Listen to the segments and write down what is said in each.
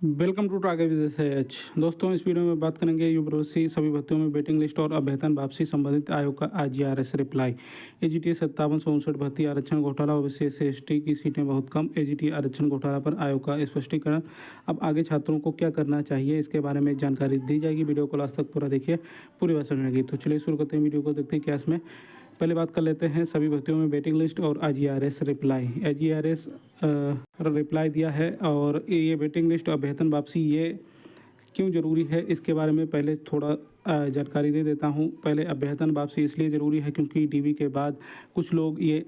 Welcome to target with H. दोस्तों, इस video में बात करेंगे यूपीएससी सभी भर्तियों में वेटिंग लिस्ट और अभ्यर्थन वापसी संबंधित आयोग का आईजीआरएस रिप्लाई। एजीटी 5769 भर्ती आरक्षण घोटाला, ओबीसी एसटी की सीटें बहुत कम, एजीटी आरक्षण घोटाला पर आयोग का स्पष्टीकरण। अब आगे छात्रों को क्या करना चाहिए, इसके बारे में जानकारी दी जाएगी। वीडियो को लास्ट तक पूरा देखिए, पूरी बात समझेंगे। तो चलिए शुरू करते हैं वीडियो को, देखते हैं क्या इसमें। पहले बात कर लेते हैं सभी भर्तियों में वेटिंग लिस्ट और आईजीआरएस रिप्लाई। आईजीआरएस रिप्लाई दिया है और ये वेटिंग लिस्ट और अभ्यर्थन वापसी ये क्यों ज़रूरी है, इसके बारे में पहले थोड़ा जानकारी दे देता हूँ। पहले अभ्यर्थन वापसी इसलिए ज़रूरी है क्योंकि डीवी के बाद कुछ लोग ये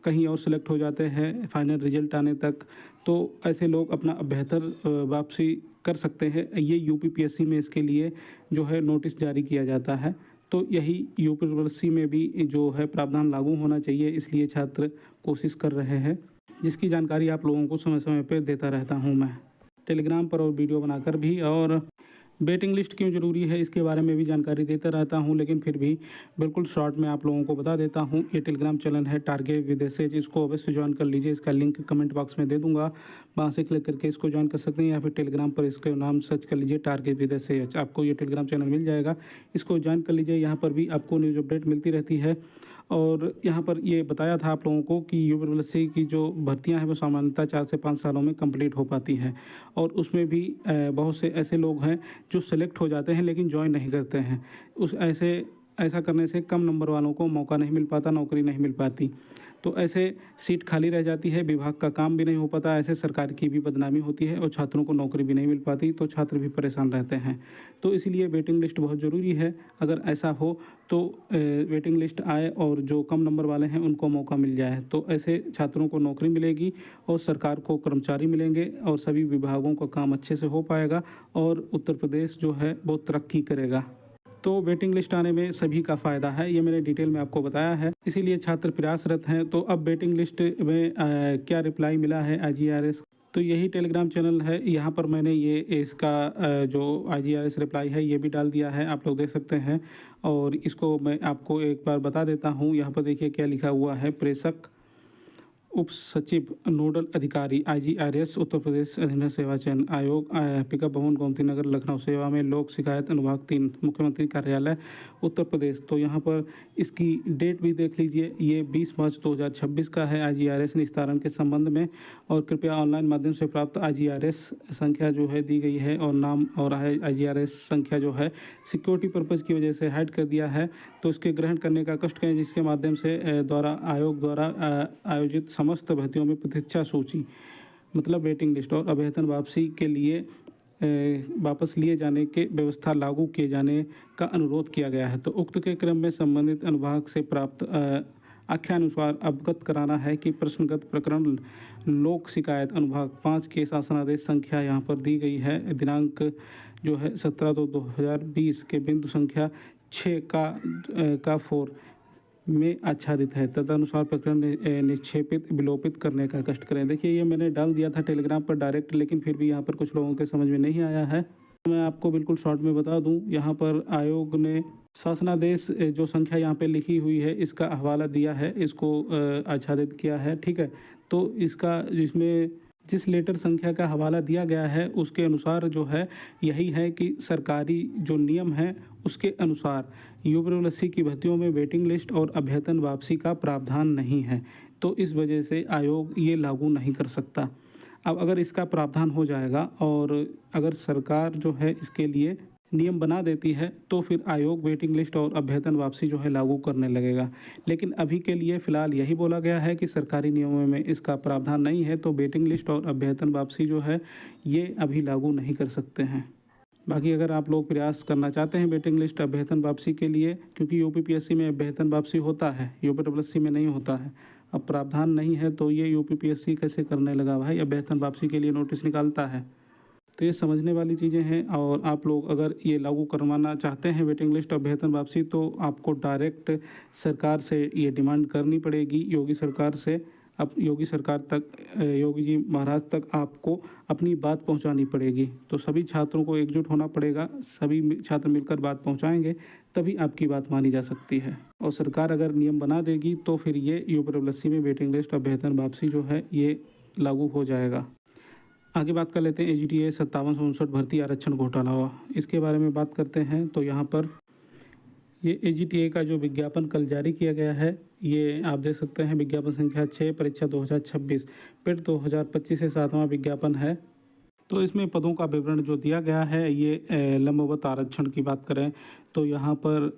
कहीं और सेलेक्ट हो जाते हैं फाइनल रिजल्ट आने तक, तो ऐसे लोग अपना अभ्यर्थन वापसी कर सकते हैं। ये यूपीपीएससी में इसके लिए जो है नोटिस जारी किया जाता है। तो यही यूपीपीएससी में भी जो है प्रावधान लागू होना चाहिए, इसलिए छात्र कोशिश कर रहे हैं, जिसकी जानकारी आप लोगों को समय समय पर देता रहता हूं मैं टेलीग्राम पर और वीडियो बनाकर भी। और वेटिंग लिस्ट क्यों ज़रूरी है इसके बारे में भी जानकारी देता रहता हूं, लेकिन फिर भी बिल्कुल शॉर्ट में आप लोगों को बता देता हूं। ये टेलीग्राम चैनल है टारगेट विद एच, इसको अवश्य ज्वाइन कर लीजिए। इसका लिंक कमेंट बॉक्स में दे दूंगा, वहाँ से क्लिक करके इसको ज्वाइन कर सकते हैं, या फिर टेलीग्राम पर इसका नाम सर्च कर लीजिए टारगेट विद एच, आपको ये टेलीग्राम चैनल मिल जाएगा। इसको ज्वाइन कर लीजिए, यहाँ पर भी आपको न्यूज़ अपडेट मिलती रहती है। और यहाँ पर ये बताया था आप लोगों को कि यूपीएससी की जो भर्तियां हैं वो सामान्यतः 4 से 5 सालों में कंप्लीट हो पाती हैं, और उसमें भी बहुत से ऐसे लोग हैं जो सेलेक्ट हो जाते हैं लेकिन ज्वाइन नहीं करते हैं। ऐसा करने से कम नंबर वालों को मौका नहीं मिल पाता, नौकरी नहीं मिल पाती, तो ऐसे सीट खाली रह जाती है, विभाग का काम भी नहीं हो पाता, ऐसे सरकार की भी बदनामी होती है और छात्रों को नौकरी भी नहीं मिल पाती, तो छात्र भी परेशान रहते हैं। तो इसलिए वेटिंग लिस्ट बहुत ज़रूरी है। अगर ऐसा हो तो वेटिंग लिस्ट आए और जो कम नंबर वाले हैं उनको मौका मिल जाए, तो ऐसे छात्रों को नौकरी मिलेगी और सरकार को कर्मचारी मिलेंगे और सभी विभागों का काम अच्छे से हो पाएगा और उत्तर प्रदेश जो है वो तरक्की करेगा। तो वेटिंग लिस्ट आने में सभी का फ़ायदा है, ये मैंने डिटेल में आपको बताया है, इसीलिए छात्र प्रयासरत हैं। तो अब वेटिंग लिस्ट में क्या रिप्लाई मिला है आईजीआरएस, तो यही टेलीग्राम चैनल है, यहाँ पर मैंने ये इसका जो आईजीआरएस रिप्लाई है ये भी डाल दिया है, आप लोग देख सकते हैं। और इसको मैं आपको एक बार बता देता हूँ। यहाँ पर देखिए क्या लिखा हुआ है। प्रेषक उप सचिव नोडल अधिकारी आईजीआरएस उत्तर प्रदेश अधीन सेवा चयन आयोग पिकअप भवन गोमती नगर लखनऊ सेवा में लोक शिकायत अनुभाग 3 मुख्यमंत्री कार्यालय उत्तर प्रदेश। तो यहाँ पर इसकी डेट भी देख लीजिए, ये 20 मार्च 2026 का है आईजीआरएस निस्तारण के संबंध में। और कृपया ऑनलाइन माध्यम से प्राप्त आईजीआरएस संख्या जो है दी गई है, और नाम और आईजीआरएस संख्या जो है सिक्योरिटी पर्पज़ की वजह से हाइड कर दिया है, तो इसके ग्रहण करने का कष्ट करें, जिसके माध्यम से आयोग द्वारा आयोजित समस्त भर्तियों में प्रतीक्षा सूची मतलब वेटिंग लिस्ट और अभ्यर्थन वापसी के लिए वापस लिए जाने के व्यवस्था लागू किए जाने का अनुरोध किया गया है। तो उक्त के क्रम में संबंधित अनुभाग से प्राप्त आख्यानुसार अवगत कराना है कि प्रश्नगत प्रकरण लोक शिकायत अनुभाग 5 के शासनादेश संख्या यहाँ पर दी गई है, दिनांक जो है 17/2/2020 के बिंदु संख्या 6 का 4 में आच्छादित है। तदनुसार प्रकरण निक्षेपित विलोपित करने का कष्ट करें। देखिए ये मैंने डाल दिया था टेलीग्राम पर डायरेक्ट, लेकिन फिर भी यहाँ पर कुछ लोगों के समझ में नहीं आया है। मैं आपको बिल्कुल शॉर्ट में बता दूं, यहाँ पर आयोग ने शासनादेश जो संख्या यहाँ पे लिखी हुई है इसका हवाला दिया है, इसको आच्छादित किया है, ठीक है। तो इसका जिसमें जिस लेटर संख्या का हवाला दिया गया है उसके अनुसार जो है यही है कि सरकारी जो नियम है उसके अनुसार यूपीएससी की भर्तियों में वेटिंग लिस्ट और अभ्यर्थन वापसी का प्रावधान नहीं है, तो इस वजह से आयोग ये लागू नहीं कर सकता। अब अगर इसका प्रावधान हो जाएगा और अगर सरकार जो है इसके लिए नियम बना देती है, तो फिर आयोग वेटिंग लिस्ट और अभ्यर्थन वापसी जो है लागू करने लगेगा। लेकिन अभी के लिए फ़िलहाल यही बोला गया है कि सरकारी नियमों में इसका प्रावधान नहीं है, तो वेटिंग लिस्ट और अभ्यर्थन वापसी जो है ये अभी लागू नहीं कर सकते हैं। बाकी अगर आप लोग प्रयास करना चाहते हैं वेटिंग लिस्ट अभ्यर्थन वापसी के लिए, क्योंकि यूपीपीएससी में अभ्यर्थन वापसी होता है, यूपीएससी में नहीं होता है, अब प्रावधान नहीं है तो ये यूपीपीएससी कैसे करने लगा भाई, अभ्यर्थन वापसी के लिए नोटिस निकालता है। तो ये समझने वाली चीज़ें हैं। और आप लोग अगर ये लागू करवाना चाहते हैं वेटिंग लिस्ट अभ्यर्थन वापसी, तो आपको डायरेक्ट सरकार से ये डिमांड करनी पड़ेगी, योगी सरकार से। अब योगी सरकार तक, योगी जी महाराज तक आपको अपनी बात पहुंचानी पड़ेगी। तो सभी छात्रों को एकजुट होना पड़ेगा, सभी छात्र मिलकर बात पहुंचाएंगे तभी आपकी बात मानी जा सकती है। और सरकार अगर नियम बना देगी तो फिर ये यूपीएससी में वेटिंग लिस्ट अभ्यर्थन वापसी जो है ये लागू हो जाएगा। आगे बात कर लेते हैं AGTA 5759 भर्ती आरक्षण घोटाला। इसके बारे में बात करते हैं तो यहाँ पर ये AGTA का जो विज्ञापन कल जारी किया गया है, ये आप देख सकते हैं विज्ञापन संख्या 6 परीक्षा 2026 पेट 2025 से 7वां विज्ञापन है। तो इसमें पदों का विवरण जो दिया गया है ये लंबवत आरक्षण की बात करें तो यहाँ पर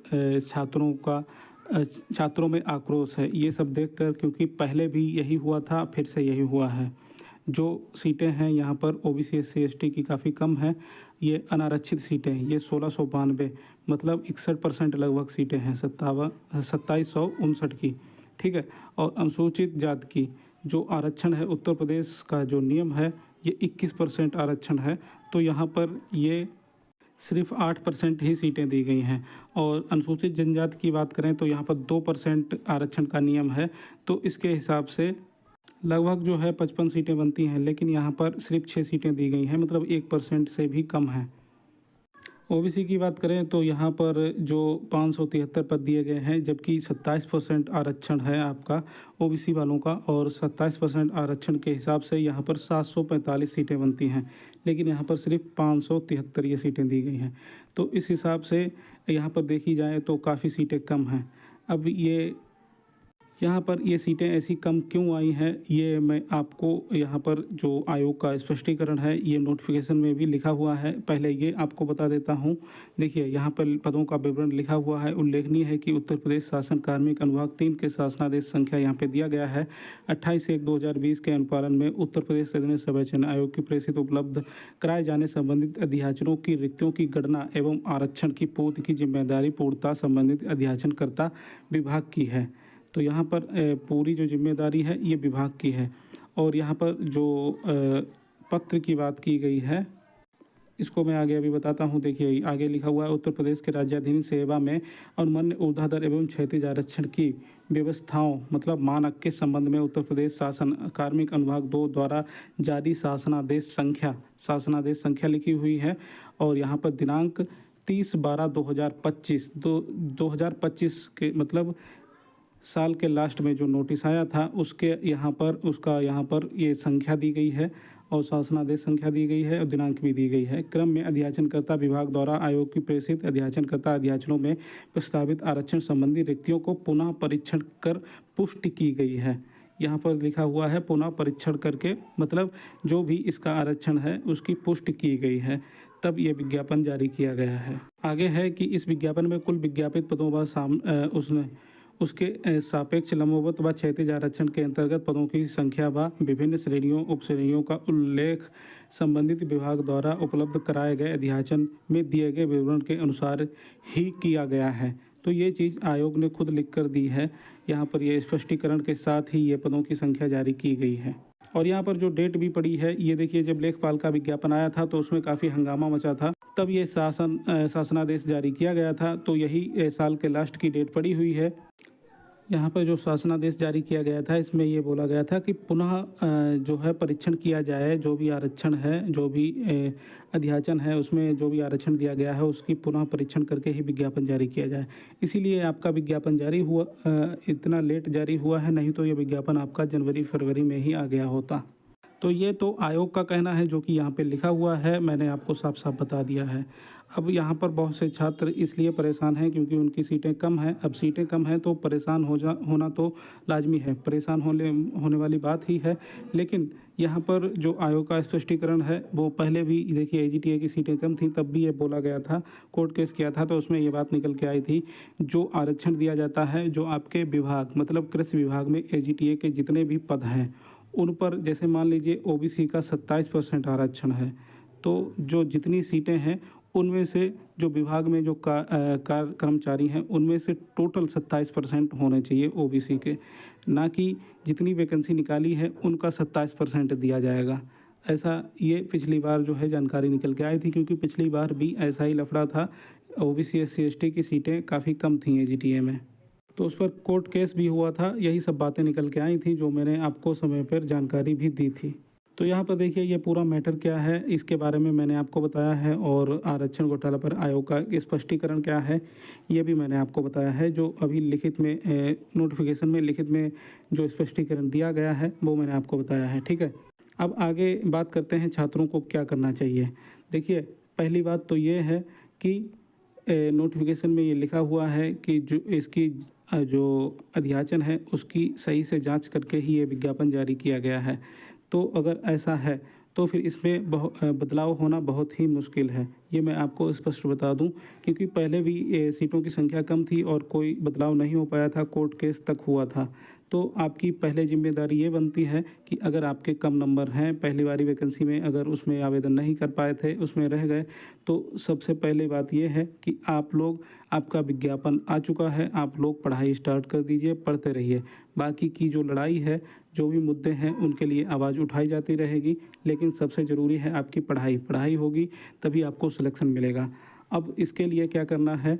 छात्रों में आक्रोश है ये सब देखकर, क्योंकि पहले भी यही हुआ था, फिर से यही हुआ है। जो सीटें हैं यहाँ पर OBC SC ST की काफ़ी कम है, ये अनारक्षित सीटें हैं, ये 1692 मतलब 61% लगभग सीटें हैं 2759 की, ठीक है। और अनुसूचित जाति की जो आरक्षण है, उत्तर प्रदेश का जो नियम है ये 21% आरक्षण है, तो यहाँ पर ये सिर्फ 8% ही सीटें दी गई हैं। और अनुसूचित जनजाति की बात करें तो यहाँ पर 2% आरक्षण का नियम है, तो इसके हिसाब से लगभग जो है 55 सीटें बनती हैं, लेकिन यहाँ पर सिर्फ 6 सीटें दी गई हैं, मतलब 1% से भी कम है। OBC की बात करें तो यहाँ पर जो 573 पद दिए गए हैं, जबकि 27% आरक्षण है आपका OBC वालों का, और 27% आरक्षण के हिसाब से यहाँ पर 745 सीटें बनती हैं, लेकिन यहाँ पर सिर्फ 573 ये सीटें दी गई हैं। तो इस हिसाब से यहाँ पर देखी जाए तो काफ़ी सीटें कम हैं। अब यहाँ पर ये सीटें ऐसी कम क्यों आई हैं, ये मैं आपको यहाँ पर जो आयोग का स्पष्टीकरण है ये नोटिफिकेशन में भी लिखा हुआ है, पहले ये आपको बता देता हूँ। देखिए यहाँ पर पदों का विवरण लिखा हुआ है। उल्लेखनीय है कि उत्तर प्रदेश शासन कार्मिक अनुभाग 3 के शासनादेश संख्या यहाँ पे दिया गया है 28/1/2020 के अनुपालन में उत्तर प्रदेश सदन सभा चयन आयोग की प्रेषित उपलब्ध कराए जाने संबंधित अध्याचनों की रिक्तियों की गणना एवं आरक्षण की पूर्ति की जिम्मेदारी पूर्णतः संबंधित अध्याचनकर्ता विभाग की है। तो यहाँ पर पूरी जो जिम्मेदारी है ये विभाग की है। और यहाँ पर जो पत्र की बात की गई है इसको मैं आगे अभी बताता हूँ। देखिए आगे लिखा हुआ है, उत्तर प्रदेश के राज्याधीन सेवा में अनुमन्य ऊर्ध्वाधर एवं क्षैतिज आरक्षण की व्यवस्थाओं मतलब मानक के संबंध में उत्तर प्रदेश शासन कार्मिक अनुभाग 2 द्वारा जारी शासनादेश संख्या लिखी हुई है। और यहाँ पर दिनांक 30/12/2025 के मतलब साल के लास्ट में जो नोटिस आया था उसका यहाँ पर ये संख्या दी गई है और शासनादेश संख्या दी गई है और दिनांक भी दी गई है। क्रम में अध्याचनकर्ता विभाग द्वारा आयोग की प्रेषित अध्याचनकर्ता अध्याचनों में प्रस्तावित आरक्षण संबंधी रिक्तियों को पुनः परीक्षण कर पुष्टि की गई है। यहाँ पर लिखा हुआ है पुनः परीक्षण करके, मतलब जो भी इसका आरक्षण है उसकी पुष्टि की गई है, तब ये विज्ञापन जारी किया गया है। आगे है कि इस विज्ञापन में कुल विज्ञापित पदों व उसके सापेक्ष लंबवत व क्षैतिज आरक्षण के अंतर्गत पदों की संख्या व विभिन्न श्रेणियों उपश्रेणियों का उल्लेख संबंधित विभाग द्वारा उपलब्ध कराए गए अध्याचन में दिए गए विवरण के अनुसार ही किया गया है। तो ये चीज़ आयोग ने खुद लिख कर दी है। यहाँ पर ये स्पष्टीकरण के साथ ही ये पदों की संख्या जारी की गई है। और यहाँ पर जो डेट भी पड़ी है ये देखिए, जब लेखपाल का विज्ञापन आया था तो उसमें काफ़ी हंगामा मचा था, तब ये शासनादेश जारी किया गया था, तो यही साल के लास्ट की डेट पड़ी हुई है। यहाँ पर जो शासनादेश जारी किया गया था इसमें ये बोला गया था कि पुनः जो है परीक्षण किया जाए, जो भी आरक्षण है, जो भी अध्याचन है उसमें जो भी आरक्षण दिया गया है उसकी पुनः परीक्षण करके ही विज्ञापन जारी किया जाए। इसीलिए आपका विज्ञापन जारी हुआ, इतना लेट जारी हुआ है, नहीं तो ये विज्ञापन आपका जनवरी फरवरी में ही आ गया होता। तो ये तो आयोग का कहना है जो कि यहाँ पे लिखा हुआ है, मैंने आपको साफ साफ बता दिया है। अब यहाँ पर बहुत से छात्र इसलिए परेशान हैं क्योंकि उनकी सीटें कम हैं। अब सीटें कम हैं तो परेशान होना तो लाजमी है, परेशान होने वाली बात ही है। लेकिन यहाँ पर जो आयोग का स्पष्टीकरण है वो पहले भी देखिए, AGTA की सीटें कम थी तब भी ये बोला गया था, कोर्ट केस किया था तो उसमें ये बात निकल के आई थी, जो आरक्षण दिया जाता है जो आपके विभाग मतलब कृषि विभाग में AGTA के जितने भी पद हैं उन पर, जैसे मान लीजिए OBC का 27% आरक्षण है, तो जो जितनी सीटें हैं उनमें से जो विभाग में जो कर्मचारी हैं उनमें से टोटल 27% होने चाहिए OBC के, ना कि जितनी वैकेंसी निकाली है उनका 27% दिया जाएगा। ऐसा ये पिछली बार जो है जानकारी निकल के आई थी, क्योंकि पिछली बार भी ऐसा ही लफड़ा था, OBC SC ST की सीटें काफ़ी कम थी AGTA में, तो उस पर कोर्ट केस भी हुआ था। यही सब बातें निकल के आई थी जो मैंने आपको समय पर जानकारी भी दी थी। तो यहाँ पर देखिए ये पूरा मैटर क्या है इसके बारे में मैंने आपको बताया है, और आरक्षण घोटाला पर आयोग का स्पष्टीकरण क्या है ये भी मैंने आपको बताया है। जो अभी लिखित में नोटिफिकेशन में लिखित में जो स्पष्टीकरण दिया गया है वो मैंने आपको बताया है, ठीक है। अब आगे बात करते हैं छात्रों को क्या करना चाहिए। देखिए, पहली बात तो ये है कि नोटिफिकेशन में ये लिखा हुआ है कि जो इसकी जो अध्याचन है उसकी सही से जांच करके ही ये विज्ञापन जारी किया गया है। तो अगर ऐसा है तो फिर इसमें बदलाव होना बहुत ही मुश्किल है। ये मैं आपको स्पष्ट बता दूं, क्योंकि पहले भी सीटों की संख्या कम थी और कोई बदलाव नहीं हो पाया था, कोर्ट केस तक हुआ था। तो आपकी पहले जिम्मेदारी ये बनती है कि अगर आपके कम नंबर हैं पहली वाली वैकेंसी में, अगर उसमें आवेदन नहीं कर पाए थे, उसमें रह गए, तो सबसे पहले बात ये है कि आपका विज्ञापन आ चुका है, आप लोग पढ़ाई स्टार्ट कर दीजिए, पढ़ते रहिए। बाकी की जो लड़ाई है, जो भी मुद्दे हैं, उनके लिए आवाज़ उठाई जाती रहेगी, लेकिन सबसे ज़रूरी है आपकी पढ़ाई होगी तभी आपको सिलेक्शन मिलेगा। अब इसके लिए क्या करना है,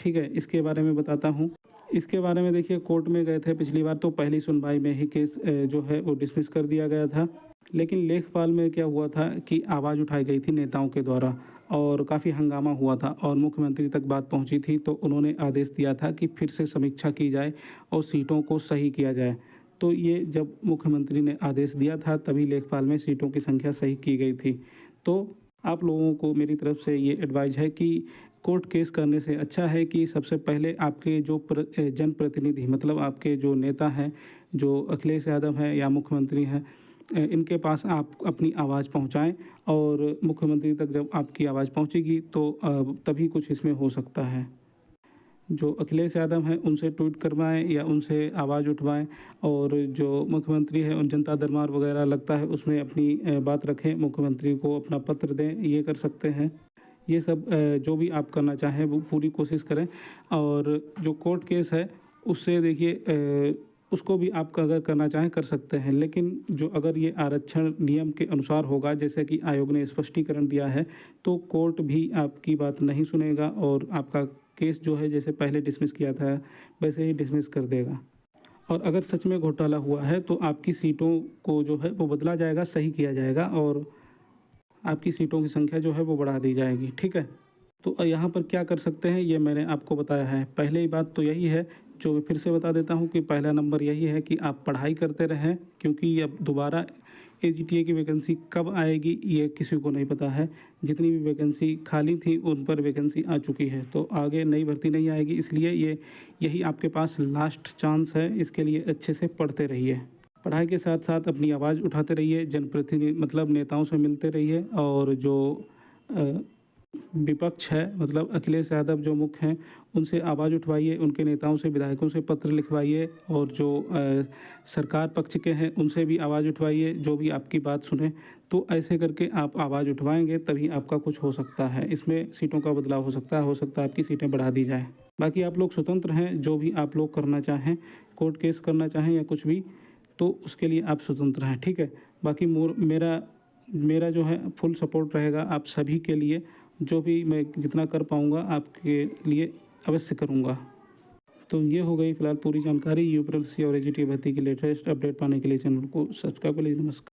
ठीक है, इसके बारे में बताता हूँ। इसके बारे में देखिए, कोर्ट में गए थे पिछली बार तो पहली सुनवाई में ही केस जो है वो डिसमिस कर दिया गया था। लेकिन लेखपाल में क्या हुआ था कि आवाज़ उठाई गई थी नेताओं के द्वारा और काफ़ी हंगामा हुआ था और मुख्यमंत्री तक बात पहुंची थी, तो उन्होंने आदेश दिया था कि फिर से समीक्षा की जाए और सीटों को सही किया जाए। तो ये जब मुख्यमंत्री ने आदेश दिया था तभी लेखपाल में सीटों की संख्या सही की गई थी। तो आप लोगों को मेरी तरफ से ये एडवाइस है कि कोर्ट केस करने से अच्छा है कि सबसे पहले आपके जो जनप्रतिनिधि, मतलब आपके जो नेता हैं, जो अखिलेश यादव हैं या मुख्यमंत्री हैं, इनके पास आप अपनी आवाज़ पहुंचाएं और मुख्यमंत्री तक जब आपकी आवाज़ पहुंचेगी तो तभी कुछ इसमें हो सकता है। जो अखिलेश यादव हैं उनसे ट्वीट करवाएं या उनसे आवाज़ उठवाएं, और जो मुख्यमंत्री है उन जनता दरबार वगैरह लगता है उसमें अपनी बात रखें, मुख्यमंत्री को अपना पत्र दें, ये कर सकते हैं। ये सब जो भी आप करना चाहें वो पूरी कोशिश करें। और जो कोर्ट केस है उससे देखिए, उसको भी आप अगर करना चाहें कर सकते हैं, लेकिन जो अगर ये आरक्षण नियम के अनुसार होगा, जैसे कि आयोग ने स्पष्टीकरण दिया है, तो कोर्ट भी आपकी बात नहीं सुनेगा और आपका केस जो है जैसे पहले डिसमिस किया था वैसे ही डिसमिस कर देगा। और अगर सच में घोटाला हुआ है तो आपकी सीटों को जो है वो बदला जाएगा, सही किया जाएगा और आपकी सीटों की संख्या जो है वो बढ़ा दी जाएगी, ठीक है। तो यहाँ पर क्या कर सकते हैं ये मैंने आपको बताया है। पहली बात तो यही है, जो मैं फिर से बता देता हूँ, कि पहला नंबर यही है कि आप पढ़ाई करते रहें, क्योंकि अब दोबारा एजीटीए की वैकेंसी कब आएगी ये किसी को नहीं पता है। जितनी भी वैकेंसी खाली थी उन पर वैकेंसी आ चुकी है, तो आगे नई भर्ती नहीं आएगी, इसलिए यही आपके पास लास्ट चांस है। इसके लिए अच्छे से पढ़ते रहिए, पढ़ाई के साथ साथ अपनी आवाज़ उठाते रहिए, जनप्रतिनिधि मतलब नेताओं से मिलते रहिए, और जो विपक्ष है मतलब अखिलेश यादव जो मुख्य हैं उनसे आवाज़ उठवाइए, उनके नेताओं से, विधायकों से पत्र लिखवाइए, और जो सरकार पक्ष के हैं उनसे भी आवाज़ उठवाइए, जो भी आपकी बात सुने। तो ऐसे करके आप आवाज़ उठवाएंगे तभी आपका कुछ हो सकता है, इसमें सीटों का बदलाव हो सकता है आपकी सीटें बढ़ा दी जाए। बाकी आप लोग स्वतंत्र हैं, जो भी आप लोग करना चाहें, कोर्ट केस करना चाहें या कुछ भी, तो उसके लिए आप स्वतंत्र हैं, ठीक है। बाकी मेरा जो है फुल सपोर्ट रहेगा आप सभी के लिए, जो भी मैं जितना कर पाऊँगा आपके लिए अवश्य करूँगा। तो ये हो गई फ़िलहाल पूरी जानकारी। यूपीएससी और एजीटी भर्ती की लेटेस्ट अपडेट पाने के लिए चैनल को सब्सक्राइब कर लीजिए। नमस्कार।